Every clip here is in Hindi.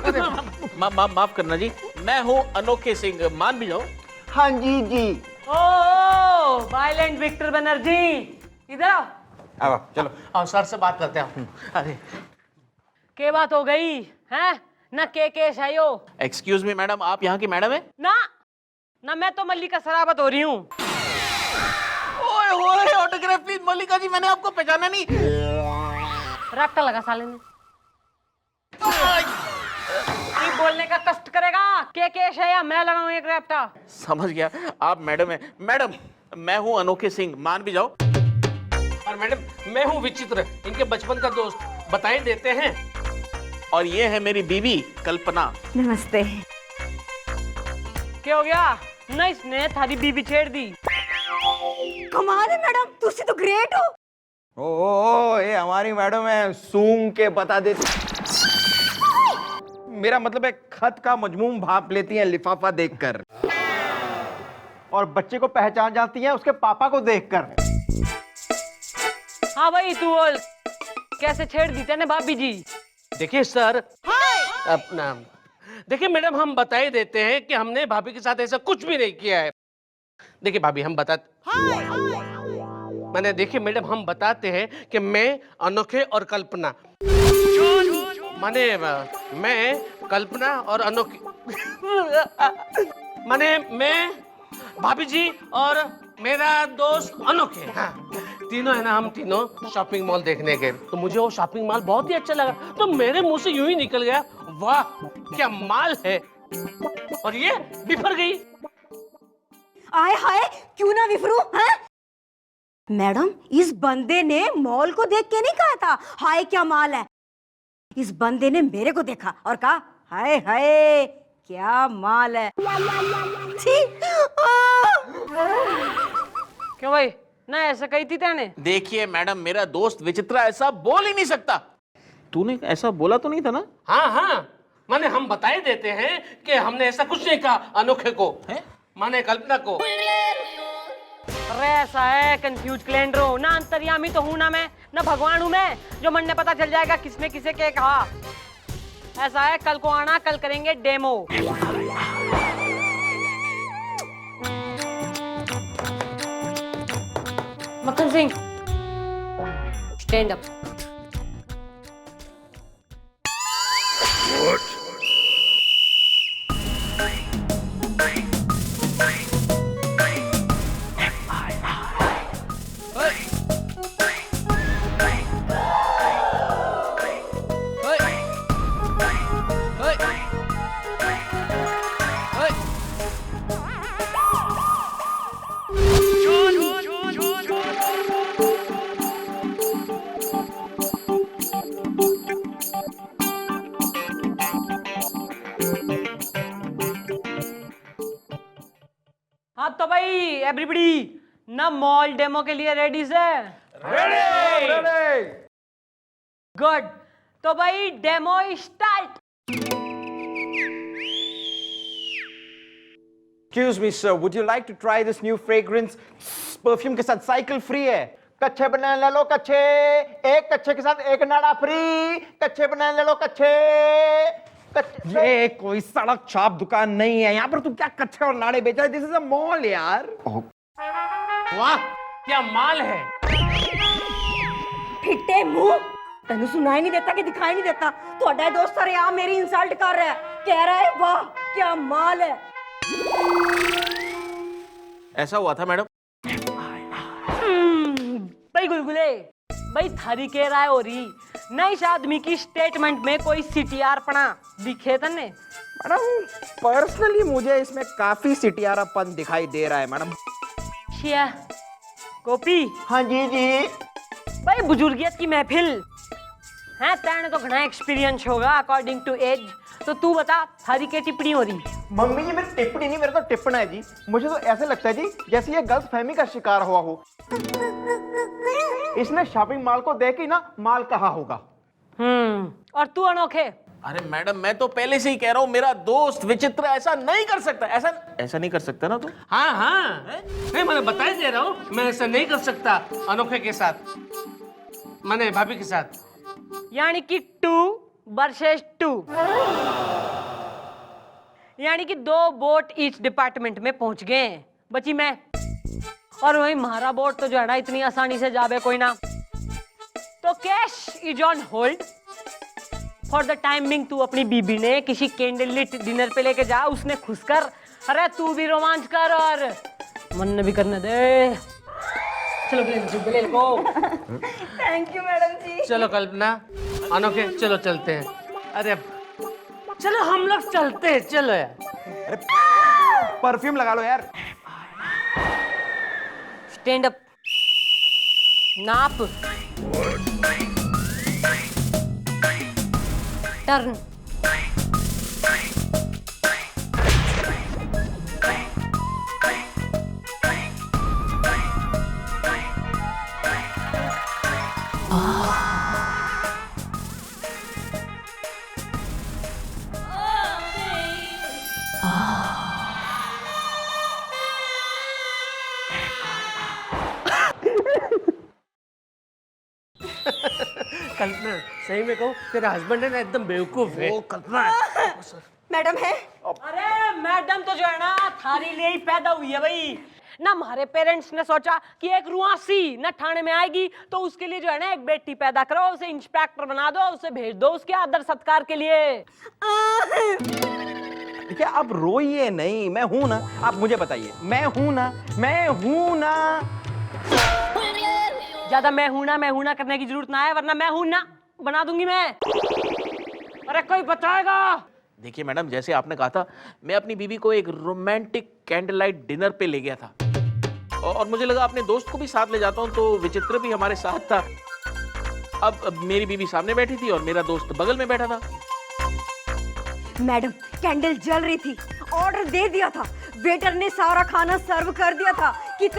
माफ करना जी, मैं हूँ अनोखे सिंह, मान भी जाओ। हाँ जी जी। ओ वायलेंट विक्टर बनर्जी, इधर आओ। आओ चलो। और सर से बात करते हैं। अरे के बात हो गई हैं? ना के शायो। एक्सक्यूज मी मैडम, आप यहाँ की मैडम है? ना मैं तो मल्लिका सरावत हो रही हूँ। ओए ओए, ऑटोग्राफ प्लीज मल्लिका जी, मैंने आपको पहचाना नहीं। रट्टा लगा साले ने। बोलने का कष्ट करेगा। के शाया मैं लगाऊं एक रैप्टा। समझ गया, आप मैडम है। मैडम मैं हूँ अनोखे सिंह, मान भी जाओ। और मैडम मैं हूँ विचित्र, इनके बचपन का दोस्त, बताई देते हैं। और ये है मेरी बीवी कल्पना। नमस्ते। क्या हो गया? नहीं, इसने थारी बीबी छेड़ दी। कमाल है मैडम, तुसी तो ग्रेट हो। ओ ये हमारी मैडम है, सूंघ के बता देती। मेरा मतलब है खत का मजमूम भाप लेती हैं लिफाफा देखकर, और बच्चे को पहचान जाती हैं उसके पापा को देखकर। हाँ भाई तू बोल, कैसे छेड़ दी तेने भाभी जी? देखिए सर, अपना देखिए मैडम, हम बताई देते हैं कि हमने भाभी के साथ ऐसा कुछ भी नहीं किया है। देखिए भाभी, हम मैंने देखिए मैडम, हम बताते हैं कि मैं अनोखे और कल्पना, माने मैं कल्पना और अनोखी, माने मैं भाभी जी और मेरा दोस्त अनोखे, हाँ तीनों है ना, हम तीनों शॉपिंग मॉल देखने गए। तो मुझे वो शॉपिंग मॉल बहुत ही अच्छा लगा, तो मेरे मुंह से यूं ही निकल गया, वाह क्या माल है, और ये बिफर गई। आए हाय, क्यों ना विफरू हैं? मैडम, इस बंदे ने मॉल को देख के नहीं कहा था हाय क्या माल है। इस बंदे ने मेरे को देखा और कहा हाय हाय क्या माल है। क्यों भाई, ना ऐसा कही थी तेने? देखिए मैडम, मेरा दोस्त विचित्रा ऐसा बोल ही नहीं सकता। तूने ऐसा बोला तो नहीं था ना? हाँ हाँ, माने हम बताई देते हैं कि हमने ऐसा कुछ नहीं कहा अनोखे को, है माने कल्पना को। अरे ऐसा है, कंफ्यूज क्लेंडरो, ना अंतर्यामी तो हूं ना मैं, ना भगवान हूं मैं, जो मन में पता चल जाएगा किसने किसे क्या कहा। ऐसा है, कल को आना, कल करेंगे डेमो। मक्खन सिंह, स्टैंड अप। हाँ तो भाई एवरीबॉडी, ना मॉल डेमो के लिए रेडी है? रेडी। गुड, तो भाई demo start. Excuse me sir, would you like to try this new fragrance? Perfume के साथ साइकिल फ्री है। कच्चे बनाने ले लो कच्चे, एक कच्चे के साथ एक नाड़ा फ्री। कच्चे बनाने ले लो कच्चे। ये कोई सड़क छाप दुकान नहीं है, यहाँ पर तू क्या कच्चे और नाड़े बेच रहा है? दिस इज अ मॉल यार। वाह क्या माल है। फिट्टे मुंह, तेन सुनाई नहीं देता कि दिखाई नहीं देता? थोड़ा दोस्त अरे आ मेरी इंसल्ट कर रहा है, कह रहा है वाह क्या माल है। ऐसा हुआ था मैडम? भाई गुलगुले, भाई थारी कह रहा है हो रही ना, इस आदमी की स्टेटमेंट में कोई सीटीआर पना दिखे तने? मैडम पर्सनली मुझे इसमें काफी सिटियारापन दिखाई दे रहा है मैडम। शिया कॉपी। हाँ जी जी। भाई बुजुर्गियत की महफिल है, तेने तो घना एक्सपीरियंस होगा अकॉर्डिंग टू एज, तो तू बता थारी क्या टिप्पणी हो रही? मम्मी जी मेरी टिप्पणी नहीं, मेरा तो टिप्पण है जी। मुझे तो ऐसे लगता है जी जैसे ये गलतफहमी का शिकार हुआ हो। इसने शॉपिंग मॉल को देख ही ना माल कहा होगा। और तू अनोखे? अरे मैडम मैं तो पहले से ही कह रहा हूँ, मेरा दोस्त विचित्र ऐसा नहीं कर सकता। ऐसा नहीं कर सकता ना तू? हाँ हाँ, नहीं मैंने बताई दे रहा हूँ, मैं ऐसा नहीं कर सकता अनोखे के साथ, मैंने भाभी के साथ। यानी कि 2 वर्सेस 2। यानी कि 2 बोट ईच डिपार्टमेंट में पहुंच गए हैं। बची मैं, और वही हमारा बोट तो जो है ना इतनी आसानी से जावे कोई ना। तो cash is on hold for the timing. तू अपनी बीबी ने किसी कैंडल लिट डिनर पे लेके जा, उसने खुश कर। अरे तू भी रोमांच कर और मन ने भी करने दे। चलो ले लो। थैंक यू मैडम जी। चलो कल्पना, अनोखे चलो चलते हैं। अरे चलो हम लोग चलते हैं, चलो यार। परफ्यूम लगा लो यार। स्टैंड अप, नाप, टर्न। कल्पना सही में कहूँ, तेरा हस्बैंड है ना एकदम बेवकूफ है। ओ कल्पना, मैडम है। अरे मैडम तो जो है ना थारी ले ही पैदा हुई है भाई ना। हमारे पेरेंट्स ने सोचा कि एक रुआसी ना ठाणे में आएगी तो उसके लिए जो है ना एक बेटी पैदा करो, उसे इंस्पेक्टर बना दो, उसे भेज दो उसके आदर सत्कार के लिए। देखिए आप रोइए नहीं, मैं हूं ना। आप मुझे बताइए, मैं हूं ना, मैं हूं ना। ज्यादा मैं हूं ना करने की जरूरत ना है, वरना मैं हूं ना बना दूंगी मैं। अरे कोई बताएगा? देखिए मैडम, जैसे आपने कहा था, मैं अपनी बीवी को एक रोमांटिक कैंडल लाइट डिनर पे ले गया था और मुझे लगा अपने दोस्त को भी साथ ले जाता हूं, तो विचित्र भी हमारे साथ था। अब मेरी बीवी सामने बैठी थी और मेरा दोस्त बगल में बैठा था। मैडम कैंडल जल रही थी, ऑर्डर दे दिया था, वेटर ने सारा खाना सर्व कर दिया था कि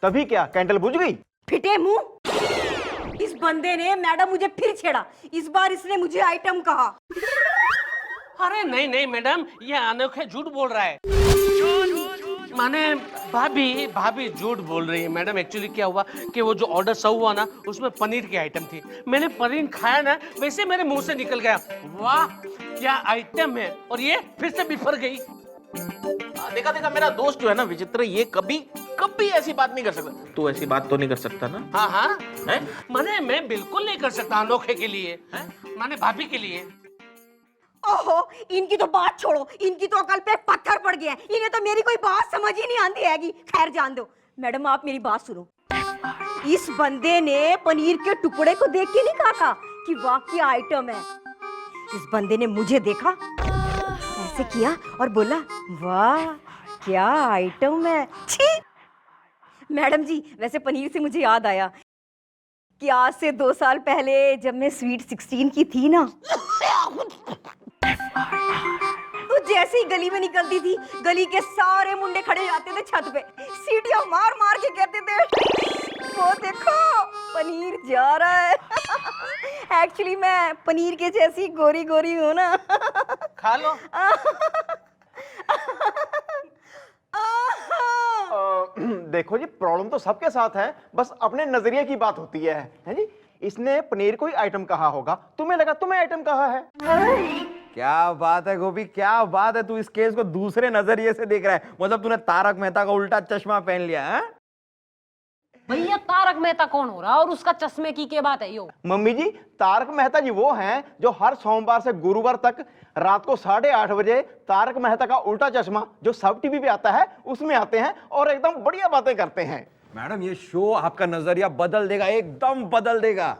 तभी क्या कैंडल बुझ गई? फिटे मुंह। इस बंदे ने मैडम मुझे फिर छेड़ा। इस बार इसने मुझे आइटम कहा। अरे नहीं नहीं मैडम, ये अनोखे झूठ बोल रहा है। माने भाभी झूठ बोल रही है मैडम। एक्चुअली क्या हुआ कि वो जो ऑर्डर सर्व हुआ ना, उसमें पनीर की आइटम थी। मैंने पनीर खाया ना, वैसे मेरे मुंह से निकल गया, वाह क्या आइटम है, और ये फिर से बिफर गई। देखा देखा, मेरा दोस्त जो है ना विचित्र, ये कभी ऐसी बात नहीं कर सकता। तू ऐसी बात तो नहीं कर सकता ना? हाँ हाँ, है? माने मैं बिल्कुल नहीं कर सकता अनोखे के लिए, माने भाभी के लिए। ओहो, इनकी तो बात छोड़ो, इनकी तो अकल पे पत्थर पड़ गया है। इन्हें तो मेरी कोई बात समझ ही नहीं आती हैगी। खैर जान दो। मैडम आप मेरी बात सुनो। इस बंदे ने पनीर के टुकड़े को देख के नहीं कहा था कि वाह क्या आइटम है। इस बंदे ने मुझे देखा, ऐसे किया और बोला वाह क्या आइटम है। छी! मैडम जी, वैसे पनीर से मुझे याद आया कि आज से 2 साल पहले जब मैं स्वीट 16 की थी ना, तो जैसे ही गली में निकलती थी, गली के सारे मुंडे खड़े जाते थे छत पे, सीटियां मार मार के कहते थे वो देखो पनीर जा रहा है। एक्चुअली मैं पनीर के जैसी गोरी गोरी हूँ ना। खा लो। देखो जी, प्रॉब्लम तो सबके साथ है, बस अपने नजरिए की बात होती है जी। इसने पनीर को ही आइटम कहा होगा, तुम्हें लगा तुम्हें आइटम कहा है। क्या बात है गोपी, क्या बात है। तू इस केस को दूसरे नजरिए से देख रहा है। मतलब तूने तारक मेहता का उल्टा चश्मा पहन लिया है। भैया तारक मेहता कौन हो रहा और उसका चश्मे की क्या बात है यो? मम्मी जी, तारक मेहता जी वो हैं जो हर सोमवार से गुरुवार तक रात को 8:30 बजे तारक मेहता का उल्टा चश्मा जो सब टीवी पे आता है उसमें आते हैं और एकदम बढ़िया बातें करते हैं। मैडम ये शो आपका नजरिया बदल देगा, एकदम बदल देगा।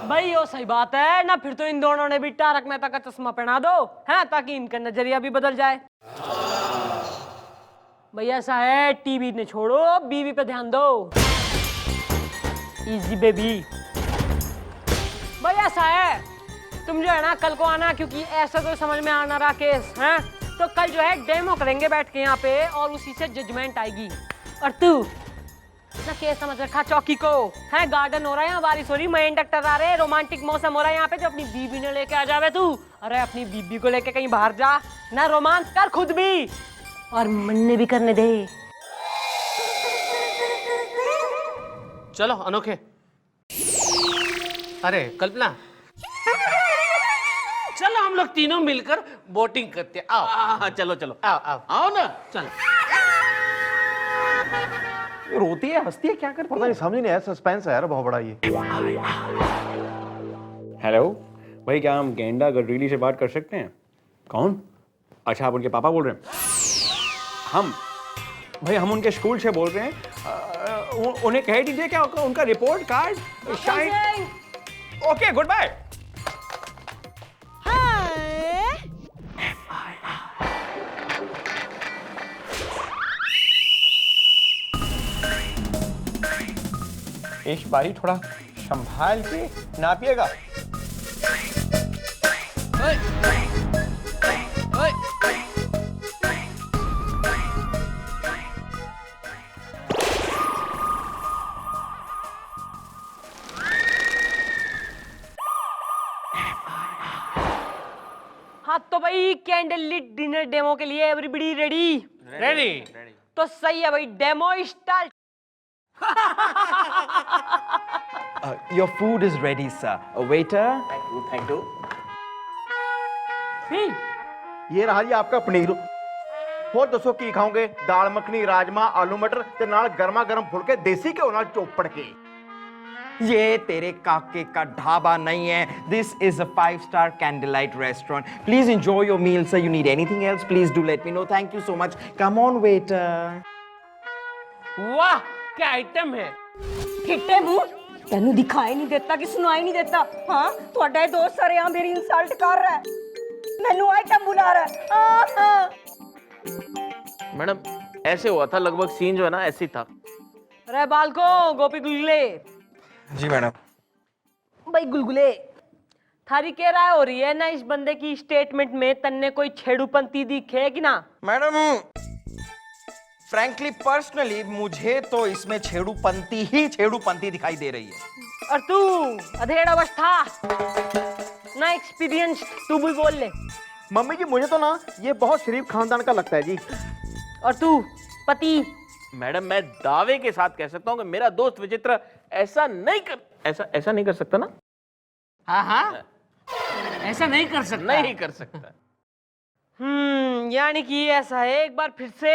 भाई यो सही बात है ना। फिर तो इन दोनों ने भी तारक मेहता का चश्मा पहना दो, है, ताकि इनका नजरिया भी बदल जाए। भैया ऐसा है, टीवी ने छोड़ो, बीवी पे ध्यान दो। Easy baby. भैया ऐसा है, तुम जो है ना कल को आना, क्योंकि ऐसा तो समझ में आना रहा केस है। तो कल जो है डेमो करेंगे बैठ के यहाँ पे, और उसी से जजमेंट आएगी। और तू ना केस समझ रखा चौकी को, है। गार्डन हो रहा है यहाँ, बारिश हो रही, मैं इंडक्टर आ रहे, रोमांटिक मौसम हो रहा है यहाँ पे, जो अपनी बीबी ने लेके आ जावे तू। अरे अपनी बीबी को लेके कहीं बाहर जा ना, रोमांस कर खुद भी और मन्ने भी करने दे। चलो अनोखे। अरे कल्पना, चलो हम हम लोग तीनों मिलकर बोटिंग करते हैं। आओ हाँ चलो चलो आओ आओ आओ ना। चल। ये रोती है हंसती है क्या कर पता नहीं समझ नहीं आया सस्पेंस है यार बहुत बड़ा ये। हेलो भाई, क्या हम गेंडा गडरीली से बात कर सकते हैं? कौन? अच्छा, आप उनके पापा बोल रहे हैं? हम उनके स्कूल से बोल रहे हैं। उन्हें कह दीजिए क्या उनका रिपोर्ट कार्ड शायद। Okay, goodbye. इस बारी थोड़ा संभाल के नापिएगा। हाँ तो भाई कैंडल लिट डिनर डेमो के लिए एवरीबडी रेडी? रेडी। तो सही है भाई, demo start. Your food is ready, sir. Waiter. Thank you. ये रहा जी आपका पनीर। ਹੋਰ ਦੱਸੋ ਕੀ ਖਾਓਗੇ? ਦਾਲ ਮੱਖਣੀ, ਰਾਜਮਾ, ਆਲੂ ਮਟਰ ਤੇ ਨਾਲ ਗਰਮਾ ਗਰਮ ਫੁਲਕੇ ਦੇਸੀ ਘਿਓ ਨਾਲ ਚੋਪੜ ਕੇ। ये तेरे काके का ढाबा नहीं है. This is a 5-star candlelight restaurant. Please enjoy your meal, sir. You need anything else? Please do let me know. Thank you so much. Come on, waiter. वाह क्या आइटम है। ਕਿੱਟੇ ਮੂੰਹ ਤੈਨੂੰ ਦਿਖਾਈ ਨਹੀਂ ਦਿੱਤਾ ਕਿ ਸੁਣਾਈ ਨਹੀਂ ਦਿੱਤਾ? ਹਾਂ ਤੁਹਾਡਾ ਇਹ ਦੋਸਤ ਸਰਿਆਂ ਮੇਰੀ ਇਨਸਲਟ ਕਰ ਰਿਹਾ ਹੈ, ਮੈਨੂੰ ਆਈਟਮ ਬੁਲਾ रहा है। मैडम ऐसे हुआ था, लगभग सीन जो है ना ऐसे ही था। अरे बालको गोपी गुलगुले। जी मैडम। भाई गुलगुले, थारी क्या राय हो रही है ना इस बंदे की स्टेटमेंट में? तन्ने कोई छेड़ूपंती दिखे कि ना? मैडम फ्रैंकली पर्सनली मुझे तो इसमें छेड़ूपंती दिखाई दे रही है। और तू अधेड़ अवस्था ना एक्सपीरियंस, तू भी बोल ले। मम्मी जी मुझे तो ना ये बहुत शरीफ खानदान का लगता है जी। और तू पति? मैडम मैं दावे के साथ कह सकता हूँ कि मेरा दोस्त विचित्र ऐसा नहीं कर सकता ना। हाँ हाँ ऐसा नहीं कर सकता। नहीं कर सकता। यानी कि ऐसा है, एक बार फिर से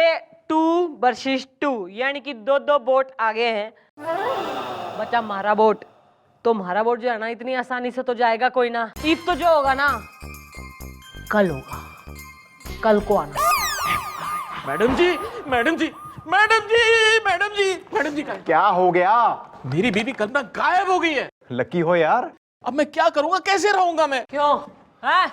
2 वर्सेस 2, यानी कि दो बोट आगे हैं। बचा हमारा बोट। तो हमारा बोट जो है ना इतनी आसानी से तो जाएगा कोई ना। ईद तो जो होगा ना कल होगा, कल को आना। मैडम जी मैडम जी मैडम जी मैडम जी मैडम जी क्या हो गया? मेरी बीवी कल्पना गायब हो गई है। लकी हो यार। अब मैं क्या करूंगा, कैसे रहूंगा मैं? क्यों है?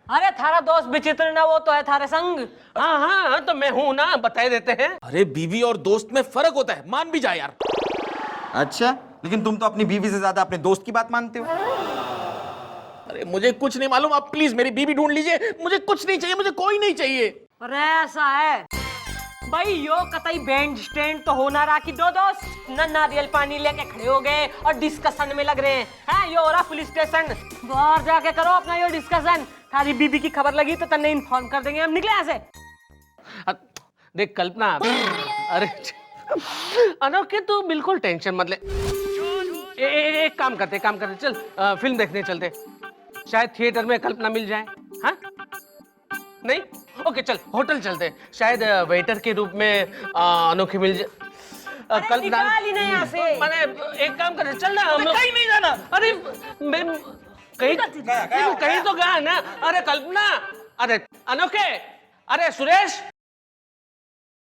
अरे थारा दोस्त विचित्र ना वो तो है थारे संग। हाँ हाँ तो मैं हूँ ना, बताए देते हैं। अरे बीवी और दोस्त में फर्क होता है, मान भी जा यार। अच्छा लेकिन तुम तो अपनी बीवी से ज्यादा अपने दोस्त की बात मानते हो। अरे मुझे कुछ नहीं मालूम, आप प्लीज मेरी बीवी ढूंढ लीजिए। मुझे कुछ नहीं चाहिए, मुझे कोई नहीं चाहिए। अरे ऐसा है भाई, यो कतई बैंड स्टैंड तो होना रहा कि दो दोस्त न नारियल पानी लेके खड़े हो गए और डिस्कशन में लग रहे हैं। यो हो रहा पुलिस स्टेशन, बाहर जाके करो अपना यो डिस्कशन। थारी बीबी की खबर लगी तो तन्ने इन्फॉर्म कर देंगे, हम निकले ऐसे। देख कल्पना, अरे अनोखे तू बिल्कुल टेंशन मत ले। एक काम करते चल फिल्म देखने चलते, शायद थिएटर में कल्पना मिल जाए। हाँ नहीं ओके चल होटल चलते, शायद वेटर के रूप में अनोखी मिल जाए। कल्पना निकाल ही नहीं यहाँ से। मैंने एक काम करते चल ना, हम लोग कहीं नहीं जाना। अरे मैं कहीं तो गया ना। अरे कल्पना, अरे अनोखे, अरे सुरेश,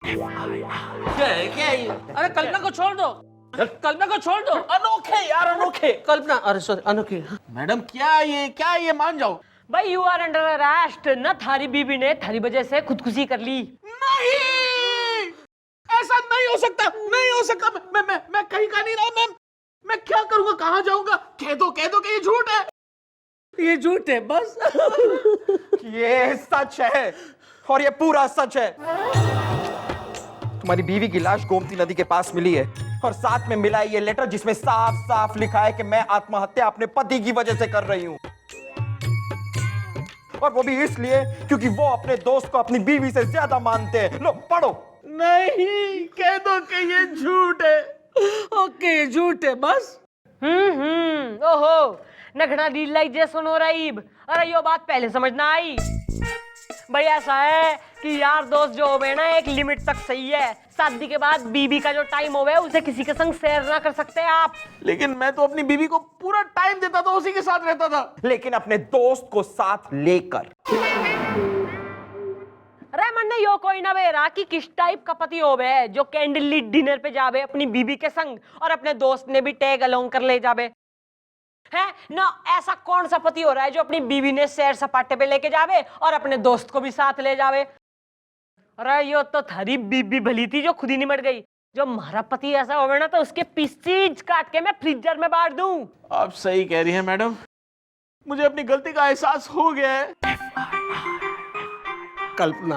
क्या है ये? अरे कल्पना को छोड़ दो, कल्पना को छोड़ दो। अनोखे यार अनोखे। कल्पना, अरे सॉरी अनोखे। मैडम क्या ये मान जाओ। भाई यू आर अंडर अरेस्ट। न थारी बीबी ने थारी वजह से खुदकुशी कर ली। नहीं, ऐसा नहीं हो सकता, नहीं हो सकता। मैं कहीं का नहीं रहा। मैं क्या करूंगा, कहाँ जाऊंगा? कह दो कि ये झूठ है। ये झूठ है बस। ये सच है और ये पूरा सच है। तुम्हारी बीवी की लाश गोमती नदी के पास मिली है और साथ में मिला है ये लेटर जिसमें साफ साफ लिखा है कि मैं आत्महत्या अपने पति की वजह से कर रही हूं, और वो भी इसलिए क्योंकि वो अपने दोस्त को अपनी बीवी से ज्यादा मानते हैं। लो पढ़ो। नहीं, कह दो कि ये झूठ है। ओके झूठ है बस। ओहो नखड़ा रियलाइजेशन हो रही। अरे यो बात पहले समझना आई। भाई ऐसा है कि यार दोस्त जो होवे ना एक लिमिट तक सही है। शादी के बाद बीबी का जो टाइम होवे उसे किसी के संग शेयर ना कर सकते आप। लेकिन मैं तो अपनी बीवी को पूरा टाइम देता था, उसी के साथ रहता था। लेकिन अपने दोस्त को साथ लेकर। अरे मन यो कोई ना बेरा कि किस टाइप का पति होवे जो कैंडल लीट डिनर पे जावे अपनी बीबी के संग और अपने दोस्त ने भी टैग अलोंग कर ले जावे है ना। ऐसा कौन सा पति हो रहा है जो अपनी बीवी ने सैर सपाटे पे लेके जावे और अपने दोस्त को भी साथ ले जावे। अरे यो तो थारी बीबी भली थी जो खुद ही निमट गई। जो हमारा पति ऐसा होवे ना तो उसके पीसीज काट के मैं फ्रीजर में बांट दूं। आप सही कह रही हैं मैडम, मुझे अपनी गलती का एहसास हो गया है। कल्पना,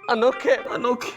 अनोखे अनोखी